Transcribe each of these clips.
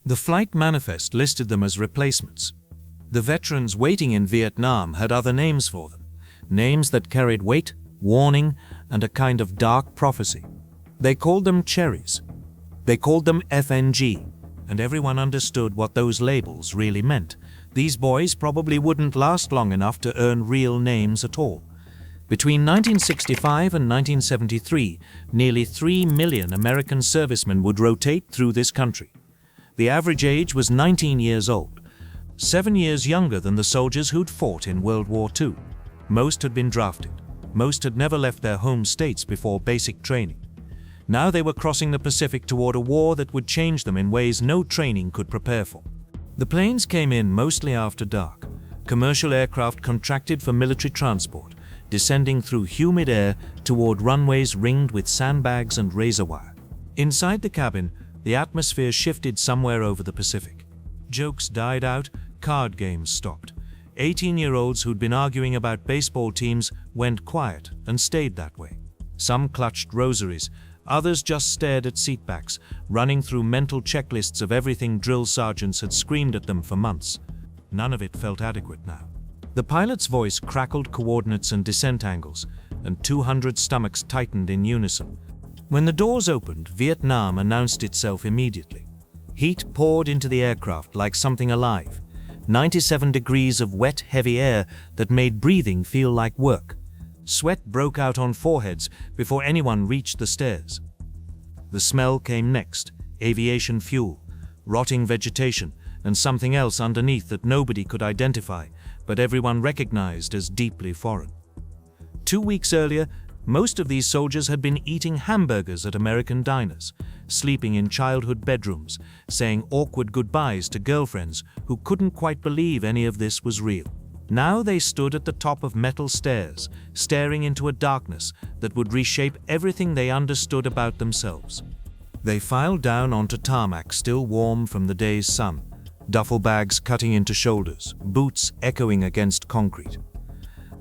The flight manifest listed them as replacements. The veterans waiting in Vietnam had other names for them, names that carried weight, warning, and a kind of dark prophecy. They called them cherries. They called them FNG, and everyone understood what those labels really meant. These boys probably wouldn't last long enough to earn real names at all. Between 1965 and 1973, nearly 3 million American servicemen would rotate through this country. The average age was 19 years old, 7 years younger than the soldiers who'd fought in World War II. Most had been drafted. Most had never left their home states before basic training. Now they were crossing the Pacific toward a war that would change them in ways no training could prepare for. The planes came in mostly after dark. Commercial aircraft contracted for military transport, descending through humid air toward runways ringed with sandbags and razor wire. Inside the cabin, the atmosphere shifted somewhere over the Pacific. Jokes died out, card games stopped. 18-year-olds who'd been arguing about baseball teams went quiet and stayed that way. Some clutched rosaries, others just stared at seatbacks, running through mental checklists of everything drill sergeants had screamed at them for months. None of it felt adequate now. The pilot's voice crackled coordinates and descent angles, and 200 stomachs tightened in unison. When the doors opened, Vietnam announced itself immediately. Heat poured into the aircraft like something alive. 97 degrees of wet, heavy air that made breathing feel like work. Sweat broke out on foreheads before anyone reached the stairs. The smell came next: aviation fuel, rotting vegetation, and something else underneath that nobody could identify, but everyone recognized as deeply foreign. 2 weeks earlier, most of these soldiers had been eating hamburgers at American diners, sleeping in childhood bedrooms, saying awkward goodbyes to girlfriends who couldn't quite believe any of this was real. Now they stood at the top of metal stairs, staring into a darkness that would reshape everything they understood about themselves. They filed down onto tarmac still warm from the day's sun, duffel bags cutting into shoulders, boots echoing against concrete.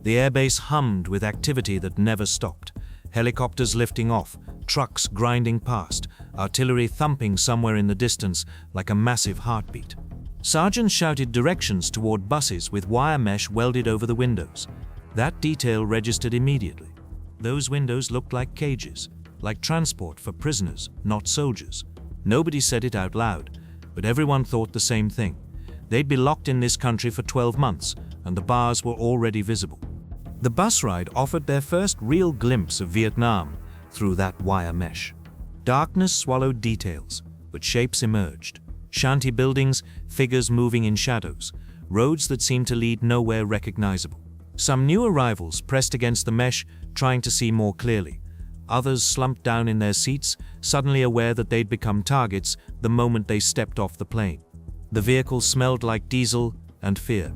The airbase hummed with activity that never stopped. Helicopters lifting off, trucks grinding past, artillery thumping somewhere in the distance like a massive heartbeat. Sergeants shouted directions toward buses with wire mesh welded over the windows. That detail registered immediately. Those windows looked like cages, like transport for prisoners, not soldiers. Nobody said it out loud, but everyone thought the same thing. They'd be locked in this country for 12 months, and the bars were already visible. The bus ride offered their first real glimpse of Vietnam through that wire mesh. Darkness swallowed details, but shapes emerged. Shanty buildings, figures moving in shadows, roads that seemed to lead nowhere recognizable. Some new arrivals pressed against the mesh, trying to see more clearly. Others slumped down in their seats, suddenly aware that they'd become targets the moment they stepped off the plane. The vehicle smelled like diesel and fear.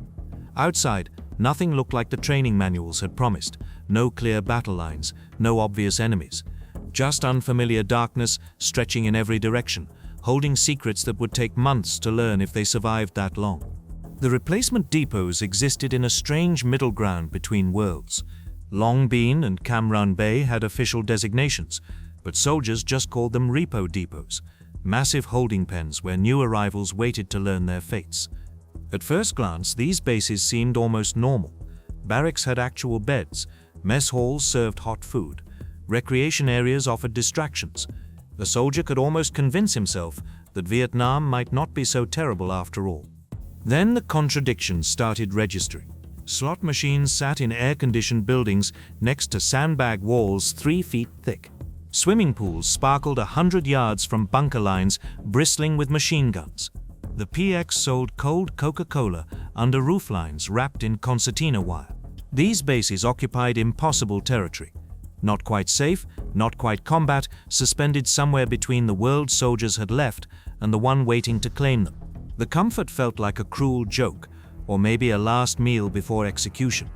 Outside, nothing looked like the training manuals had promised. No clear battle lines, no obvious enemies. Just unfamiliar darkness stretching in every direction, holding secrets that would take months to learn if they survived that long. The replacement depots existed in a strange middle ground between worlds. Long Bean and Cam Ranh Bay had official designations, but soldiers just called them repo depots, massive holding pens where new arrivals waited to learn their fates. At first glance, these bases seemed almost normal. Barracks had actual beds, mess halls served hot food, recreation areas offered distractions. The soldier could almost convince himself that Vietnam might not be so terrible after all. Then the contradictions started registering. Slot machines sat in air-conditioned buildings next to sandbag walls 3 feet thick. Swimming pools sparkled 100 yards from bunker lines bristling with machine guns. The PX sold cold Coca-Cola under rooflines wrapped in concertina wire. These bases occupied impossible territory. Not quite safe, not quite combat, suspended somewhere between the world soldiers had left and the one waiting to claim them. The comfort felt like a cruel joke, or maybe a last meal before execution.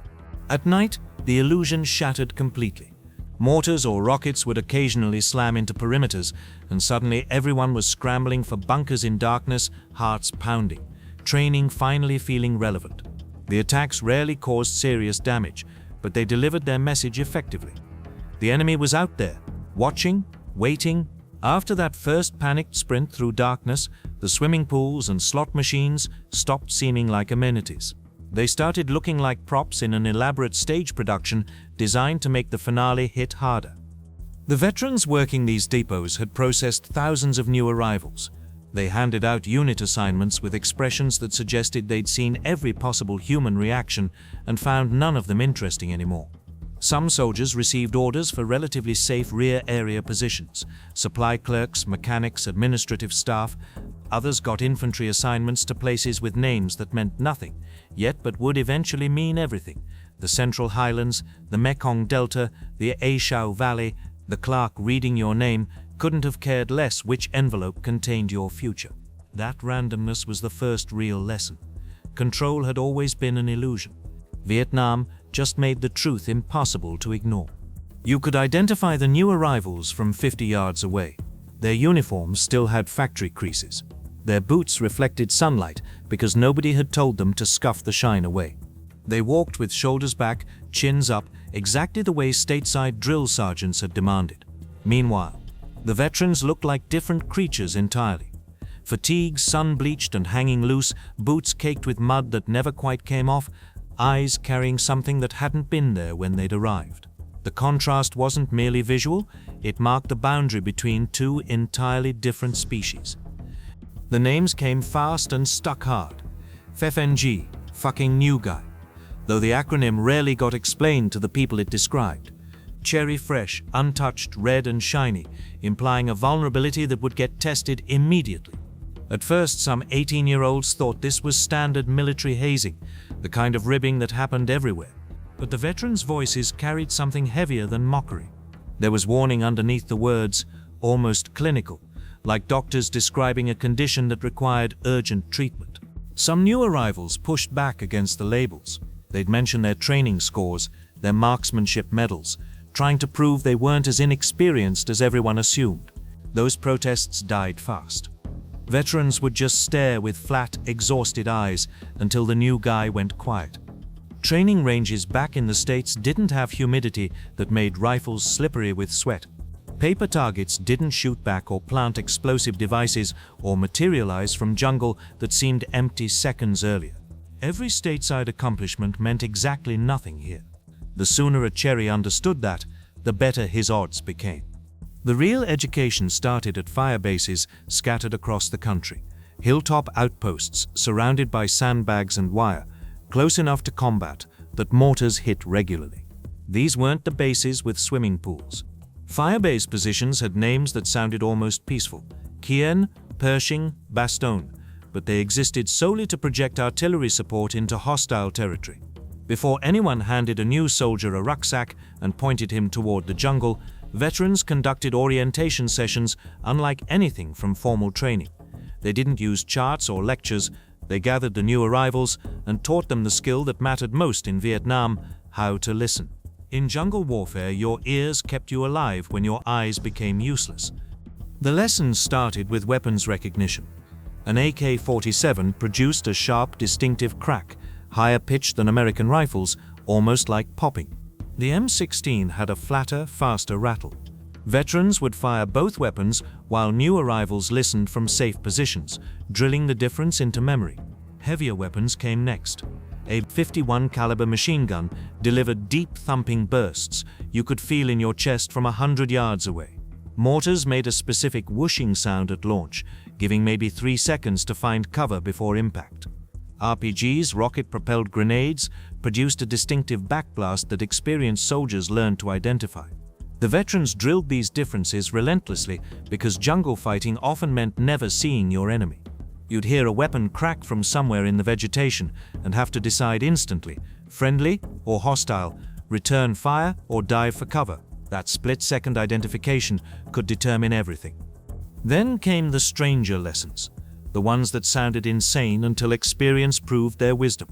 At night, the illusion shattered completely. Mortars or rockets would occasionally slam into perimeters, and suddenly everyone was scrambling for bunkers in darkness, hearts pounding, training finally feeling relevant. The attacks rarely caused serious damage, but they delivered their message effectively. The enemy was out there, watching, waiting, After that first panicked sprint through darkness, the swimming pools and slot machines stopped seeming like amenities. They started looking like props in an elaborate stage production designed to make the finale hit harder. The veterans working these depots had processed thousands of new arrivals. They handed out unit assignments with expressions that suggested they'd seen every possible human reaction and found none of them interesting anymore. Some soldiers received orders for relatively safe rear area positions, supply clerks, mechanics, administrative staff. Others got infantry assignments to places with names that meant nothing, yet but would eventually mean everything. The Central Highlands, the Mekong Delta, the Aishau Valley. The clerk reading your name couldn't have cared less which envelope contained your future. That randomness was the first real lesson. Control had always been an illusion. Vietnam just made the truth impossible to ignore. You could identify the new arrivals from 50 yards away. Their uniforms still had factory creases. Their boots reflected sunlight because nobody had told them to scuff the shine away. They walked with shoulders back, chins up, exactly the way stateside drill sergeants had demanded. Meanwhile, the veterans looked like different creatures entirely. Fatigues sun-bleached and hanging loose, boots caked with mud that never quite came off, eyes carrying something that hadn't been there when they'd arrived. The contrast wasn't merely visual, it marked the boundary between two entirely different species. The names came fast and stuck hard. FFNG, fucking new guy, though the acronym rarely got explained to the people it described. Cherry fresh, untouched, red and shiny, implying a vulnerability that would get tested immediately. At first, some 18-year-olds thought this was standard military hazing, the kind of ribbing that happened everywhere. But the veterans' voices carried something heavier than mockery. There was warning underneath the words, almost clinical, like doctors describing a condition that required urgent treatment. Some new arrivals pushed back against the labels. They'd mention their training scores, their marksmanship medals, trying to prove they weren't as inexperienced as everyone assumed. Those protests died fast. Veterans would just stare with flat, exhausted eyes until the new guy went quiet. Training ranges back in the States didn't have humidity that made rifles slippery with sweat. Paper targets didn't shoot back or plant explosive devices or materialize from jungle that seemed empty seconds earlier. Every stateside accomplishment meant exactly nothing here. The sooner a Cherry understood that, the better his odds became. The real education started at fire bases scattered across the country, hilltop outposts surrounded by sandbags and wire, close enough to combat that mortars hit regularly. These weren't the bases with swimming pools. Firebase positions had names that sounded almost peaceful: Kien, Pershing, Bastogne, but they existed solely to project artillery support into hostile territory. Before anyone handed a new soldier a rucksack and pointed him toward the jungle, veterans conducted orientation sessions unlike anything from formal training. They didn't use charts or lectures. They gathered the new arrivals and taught them the skill that mattered most in Vietnam: how to listen. In jungle warfare, your ears kept you alive when your eyes became useless. The lessons started with weapons recognition. An AK-47 produced a sharp, distinctive crack, higher pitched than American rifles, almost like popping. The M16 had a flatter, faster rattle. Veterans would fire both weapons while new arrivals listened from safe positions, drilling the difference into memory. Heavier weapons came next. A .51 caliber machine gun delivered deep thumping bursts you could feel in your chest from 100 yards away. Mortars made a specific whooshing sound at launch, giving maybe 3 seconds to find cover before impact. RPGs, rocket-propelled grenades, produced a distinctive backblast that experienced soldiers learned to identify. The veterans drilled these differences relentlessly because jungle fighting often meant never seeing your enemy. You'd hear a weapon crack from somewhere in the vegetation and have to decide instantly, friendly or hostile, return fire or dive for cover. That split-second identification could determine everything. Then came the stranger lessons, the ones that sounded insane until experience proved their wisdom.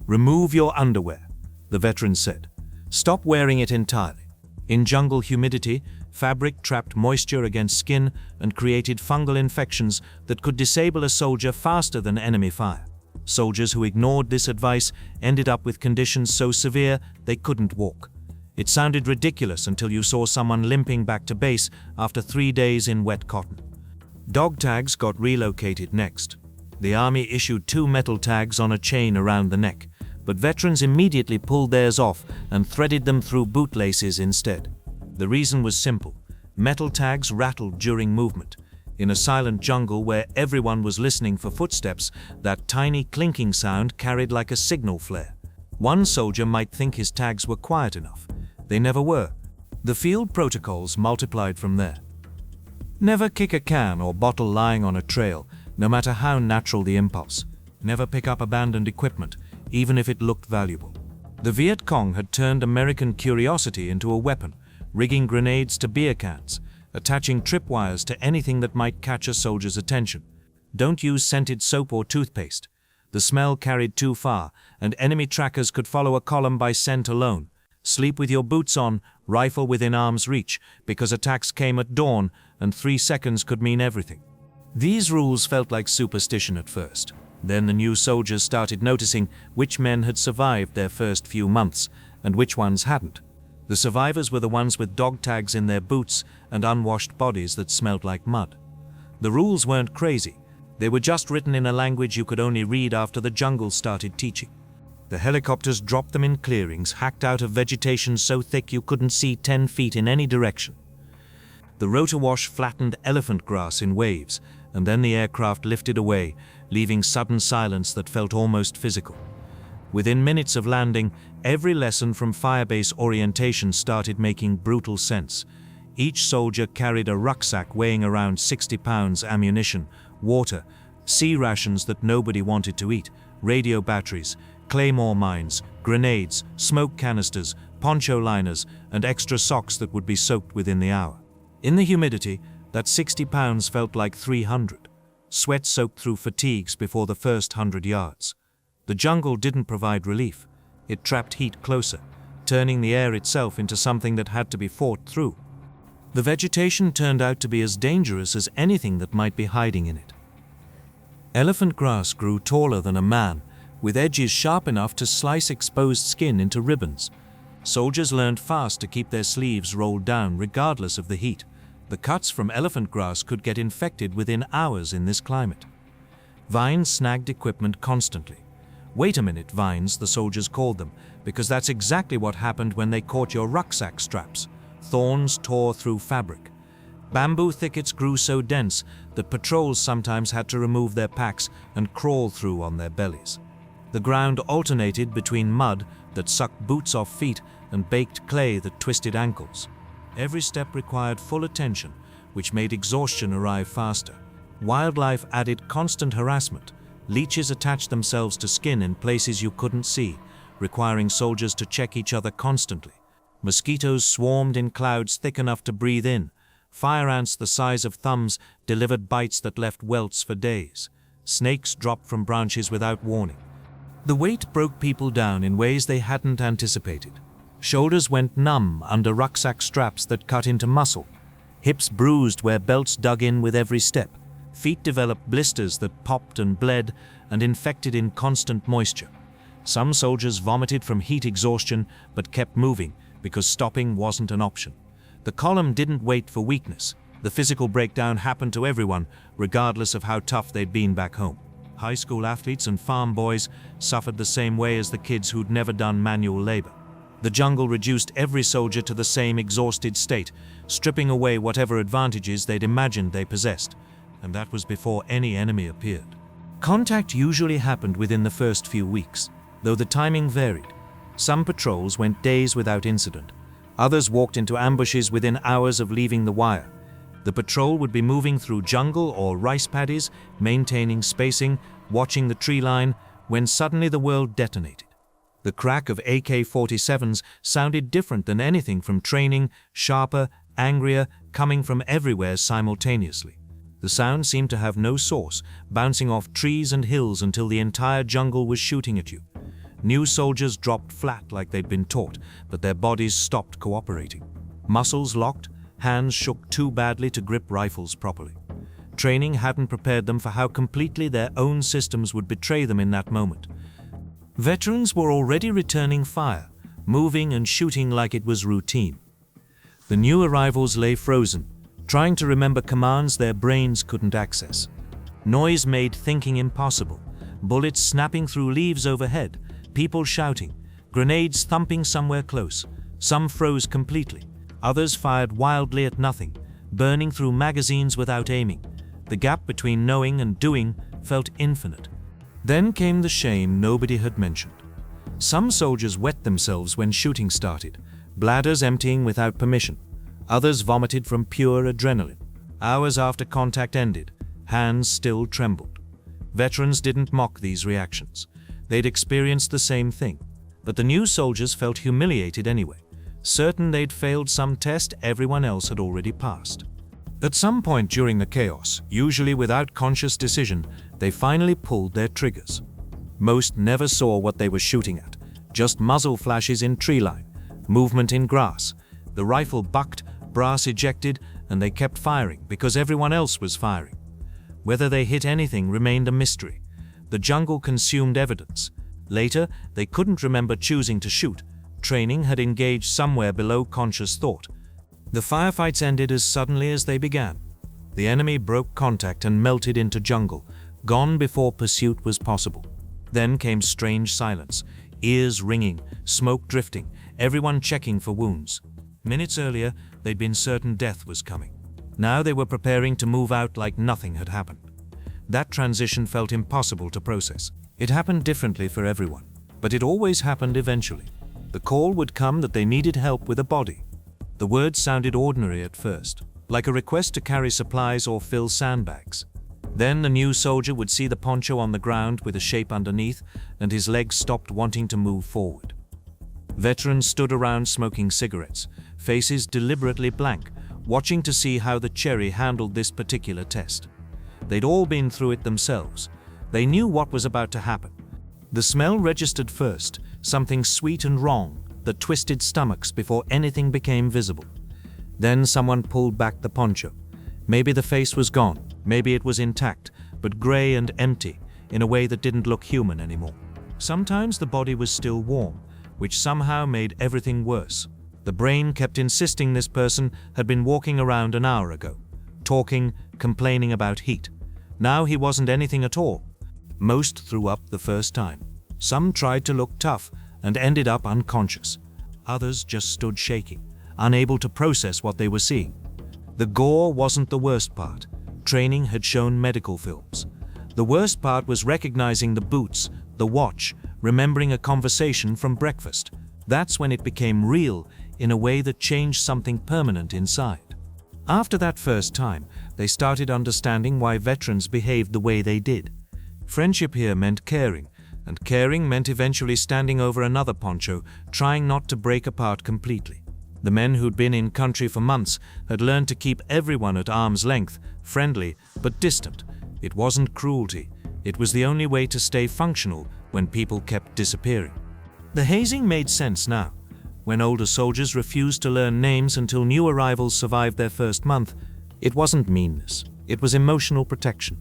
Remove your underwear, the veteran said. Stop wearing it entirely. In jungle humidity, fabric trapped moisture against skin and created fungal infections that could disable a soldier faster than enemy fire. Soldiers who ignored this advice ended up with conditions so severe they couldn't walk. It sounded ridiculous until you saw someone limping back to base after 3 days in wet cotton. Dog tags got relocated next. The Army issued 2 metal tags on a chain around the neck, but veterans immediately pulled theirs off and threaded them through bootlaces instead. The reason was simple. Metal tags rattled during movement. In a silent jungle where everyone was listening for footsteps, that tiny clinking sound carried like a signal flare. One soldier might think his tags were quiet enough. They never were. The field protocols multiplied from there. Never kick a can or bottle lying on a trail, no matter how natural the impulse. Never pick up abandoned equipment, even if it looked valuable. The Viet Cong had turned American curiosity into a weapon, rigging grenades to beer cans, attaching tripwires to anything that might catch a soldier's attention. Don't use scented soap or toothpaste. The smell carried too far, and enemy trackers could follow a column by scent alone. Sleep with your boots on, rifle within arm's reach, because attacks came at dawn, and 3 seconds could mean everything. These rules felt like superstition at first. Then the new soldiers started noticing which men had survived their first few months, and which ones hadn't. The survivors were the ones with dog tags in their boots and unwashed bodies that smelled like mud. The rules weren't crazy. They were just written in a language you could only read after the jungle started teaching. The helicopters dropped them in clearings hacked out of vegetation so thick you couldn't see 10 feet in any direction. The rotor wash flattened elephant grass in waves, and then the aircraft lifted away, leaving sudden silence that felt almost physical. Within minutes of landing, every lesson from firebase orientation started making brutal sense. Each soldier carried a rucksack weighing around 60 pounds, ammunition, water, sea rations that nobody wanted to eat, radio batteries, claymore mines, grenades, smoke canisters, poncho liners, and extra socks that would be soaked within the hour. In the humidity, that 60 pounds felt like 300. Sweat soaked through fatigues before the first 100 yards. The jungle didn't provide relief. It trapped heat closer, turning the air itself into something that had to be fought through. The vegetation turned out to be as dangerous as anything that might be hiding in it. Elephant grass grew taller than a man, with edges sharp enough to slice exposed skin into ribbons. Soldiers learned fast to keep their sleeves rolled down regardless of the heat. The cuts from elephant grass could get infected within hours in this climate. Vines snagged equipment constantly. "Wait a minute, vines," the soldiers called them, because that's exactly what happened when they caught your rucksack straps. Thorns tore through fabric. Bamboo thickets grew so dense that patrols sometimes had to remove their packs and crawl through on their bellies. The ground alternated between mud that sucked boots off feet and baked clay that twisted ankles. Every step required full attention, which made exhaustion arrive faster. Wildlife added constant harassment. Leeches attached themselves to skin in places you couldn't see, requiring soldiers to check each other constantly. Mosquitoes swarmed in clouds thick enough to breathe in. Fire ants the size of thumbs delivered bites that left welts for days. Snakes dropped from branches without warning. The weight broke people down in ways they hadn't anticipated. Shoulders went numb under rucksack straps that cut into muscle. Hips bruised where belts dug in with every step. Feet developed blisters that popped and bled and infected in constant moisture. Some soldiers vomited from heat exhaustion but kept moving because stopping wasn't an option. The column didn't wait for weakness. The physical breakdown happened to everyone, regardless of how tough they'd been back home. High school athletes and farm boys suffered the same way as the kids who'd never done manual labor. The jungle reduced every soldier to the same exhausted state, stripping away whatever advantages they'd imagined they possessed, and that was before any enemy appeared. Contact usually happened within the first few weeks, though the timing varied. Some patrols went days without incident. Others walked into ambushes within hours of leaving the wire. The patrol would be moving through jungle or rice paddies, maintaining spacing, watching the tree line, when suddenly the world detonated. The crack of AK-47s sounded different than anything from training, sharper, angrier, coming from everywhere simultaneously. The sound seemed to have no source, bouncing off trees and hills until the entire jungle was shooting at you. New soldiers dropped flat like they'd been taught, but their bodies stopped cooperating. Muscles locked, hands shook too badly to grip rifles properly. Training hadn't prepared them for how completely their own systems would betray them in that moment. Veterans were already returning fire, moving and shooting like it was routine. The new arrivals lay frozen, trying to remember commands their brains couldn't access. Noise made thinking impossible, bullets snapping through leaves overhead, people shouting, grenades thumping somewhere close. Some froze completely, others fired wildly at nothing, burning through magazines without aiming. The gap between knowing and doing felt infinite. Then came the shame nobody had mentioned. Some soldiers wet themselves when shooting started, bladders emptying without permission. Others vomited from pure adrenaline. Hours after contact ended, hands still trembled. Veterans didn't mock these reactions. They'd experienced the same thing. But the new soldiers felt humiliated anyway, certain they'd failed some test everyone else had already passed. At some point during the chaos, usually without conscious decision, they finally pulled their triggers. Most never saw what they were shooting at, just muzzle flashes in tree line, movement in grass. The rifle bucked, brass ejected, and they kept firing because everyone else was firing. Whether they hit anything remained a mystery. The jungle consumed evidence. Later, they couldn't remember choosing to shoot. Training had engaged somewhere below conscious thought. The firefights ended as suddenly as they began. The enemy broke contact and melted into jungle, gone before pursuit was possible. Then came strange silence, ears ringing, smoke drifting, everyone checking for wounds. Minutes earlier, they'd been certain death was coming. Now they were preparing to move out like nothing had happened. That transition felt impossible to process. It happened differently for everyone, but it always happened eventually. The call would come that they needed help with a body. The words sounded ordinary at first, like a request to carry supplies or fill sandbags. Then the new soldier would see the poncho on the ground with a shape underneath, and his legs stopped wanting to move forward. Veterans stood around smoking cigarettes, faces deliberately blank, watching to see how the cherry handled this particular test. They'd all been through it themselves. They knew what was about to happen. The smell registered first, something sweet and wrong that twisted stomachs before anything became visible. Then someone pulled back the poncho. Maybe the face was gone, maybe it was intact, but gray and empty, in a way that didn't look human anymore. Sometimes the body was still warm, which somehow made everything worse. The brain kept insisting this person had been walking around an hour ago, talking, complaining about heat. Now he wasn't anything at all. Most threw up the first time. Some tried to look tough and ended up unconscious. Others just stood shaking, unable to process what they were seeing. The gore wasn't the worst part. Training had shown medical films. The worst part was recognizing the boots, the watch, remembering a conversation from breakfast. That's when it became real in a way that changed something permanent inside. After that first time, they started understanding why veterans behaved the way they did. Friendship here meant caring, and caring meant eventually standing over another poncho, trying not to break apart completely. The men who'd been in country for months had learned to keep everyone at arm's length, friendly but distant. It wasn't cruelty. It was the only way to stay functional when people kept disappearing. The hazing made sense now. When older soldiers refused to learn names until new arrivals survived their first month, it wasn't meanness. It was emotional protection.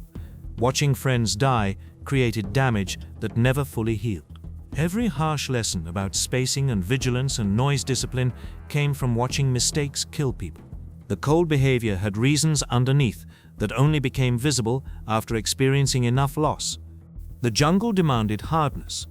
Watching friends die created damage that never fully healed. Every harsh lesson about spacing and vigilance and noise discipline came from watching mistakes kill people. The cold behavior had reasons underneath that only became visible after experiencing enough loss. The jungle demanded hardness.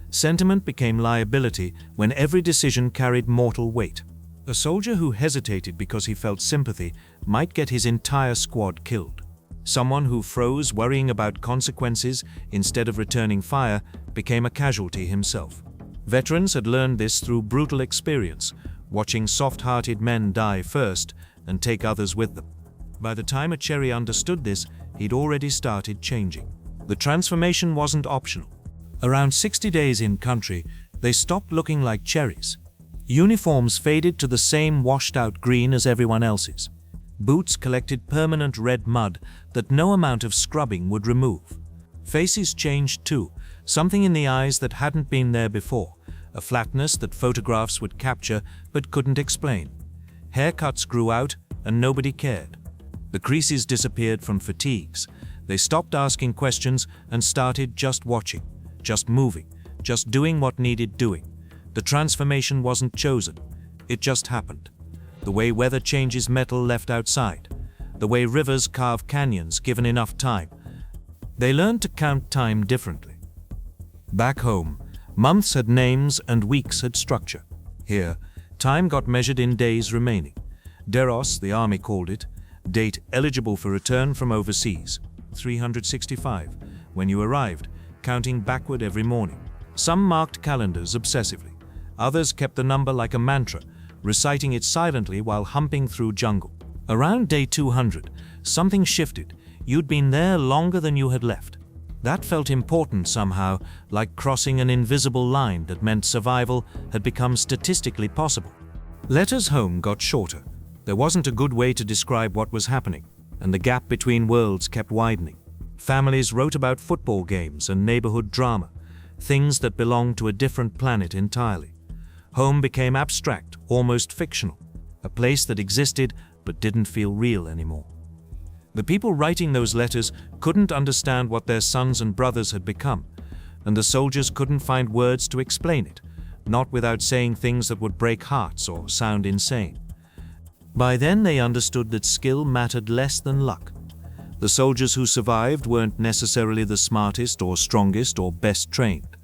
Sentiment became liability when every decision carried mortal weight. A soldier who hesitated because he felt sympathy might get his entire squad killed. Someone who froze worrying about consequences instead of returning fire became a casualty himself. Veterans had learned this through brutal experience, watching soft-hearted men die first and take others with them. By the time a cherry understood this, he'd already started changing. The transformation wasn't optional. Around 60 days in country, they stopped looking like cherries. Uniforms faded to the same washed-out green as everyone else's. Boots collected permanent red mud that no amount of scrubbing would remove. Faces changed too, something in the eyes that hadn't been there before, a flatness that photographs would capture but couldn't explain. Haircuts grew out and nobody cared. The creases disappeared from fatigues. They stopped asking questions and started just watching, just moving, just doing what needed doing. The transformation wasn't chosen, it just happened. The way weather changes metal left outside, the way rivers carve canyons given enough time. They learned to count time differently. Back home, months had names and weeks had structure. Here, time got measured in days remaining. Deros, the army called it, date eligible for return from overseas, 365, when you arrived, counting backward every morning. Some marked calendars obsessively. Others kept the number like a mantra, reciting it silently while humping through jungle. Around day 200, something shifted. You'd been there longer than you had left. That felt important somehow, like crossing an invisible line that meant survival had become statistically possible. Letters home got shorter. There wasn't a good way to describe what was happening, and the gap between worlds kept widening. Families wrote about football games and neighborhood drama, things that belonged to a different planet entirely. Home became abstract, almost fictional, a place that existed but didn't feel real anymore. The people writing those letters couldn't understand what their sons and brothers had become, and the soldiers couldn't find words to explain it, not without saying things that would break hearts or sound insane. By then they understood that skill mattered less than luck. The soldiers who survived weren't necessarily the smartest or strongest or best trained.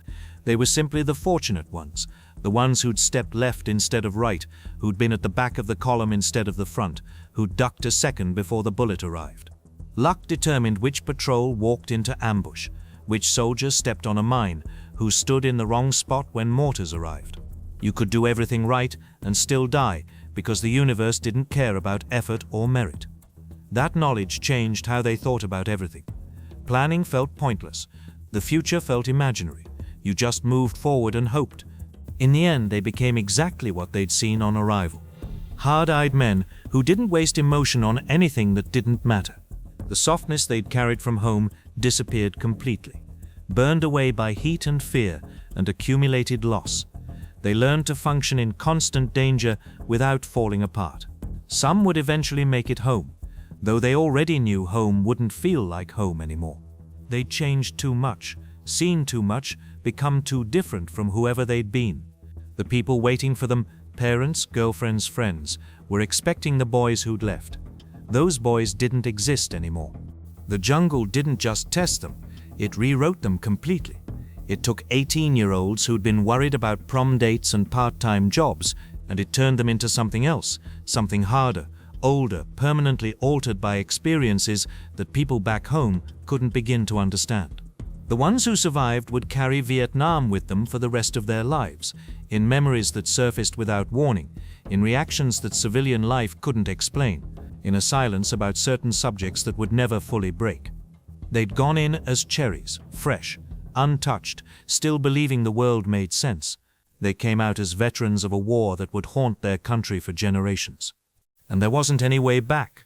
They were simply the fortunate ones, the ones who'd stepped left instead of right, who'd been at the back of the column instead of the front, who'd ducked a second before the bullet arrived. Luck determined which patrol walked into ambush, which soldier stepped on a mine, who stood in the wrong spot when mortars arrived. You could do everything right and still die because the universe didn't care about effort or merit. That knowledge changed how they thought about everything. Planning felt pointless. The future felt imaginary. You just moved forward and hoped. In the end, they became exactly what they'd seen on arrival. Hard-eyed men who didn't waste emotion on anything that didn't matter. The softness they'd carried from home disappeared completely, burned away by heat and fear and accumulated loss. They learned to function in constant danger without falling apart. Some would eventually make it home, though they already knew home wouldn't feel like home anymore. They'd changed too much, seen too much, become too different from whoever they'd been. The people waiting for them, parents, girlfriends, friends, were expecting the boys who'd left. Those boys didn't exist anymore. The jungle didn't just test them, it rewrote them completely. It took 18-year-olds who'd been worried about prom dates and part-time jobs, and it turned them into something else, something harder, older, permanently altered by experiences that people back home couldn't begin to understand. The ones who survived would carry Vietnam with them for the rest of their lives, in memories that surfaced without warning, in reactions that civilian life couldn't explain, in a silence about certain subjects that would never fully break. They'd gone in as cherries, fresh, untouched, still believing the world made sense. They came out as veterans of a war that would haunt their country for generations. And there wasn't any way back.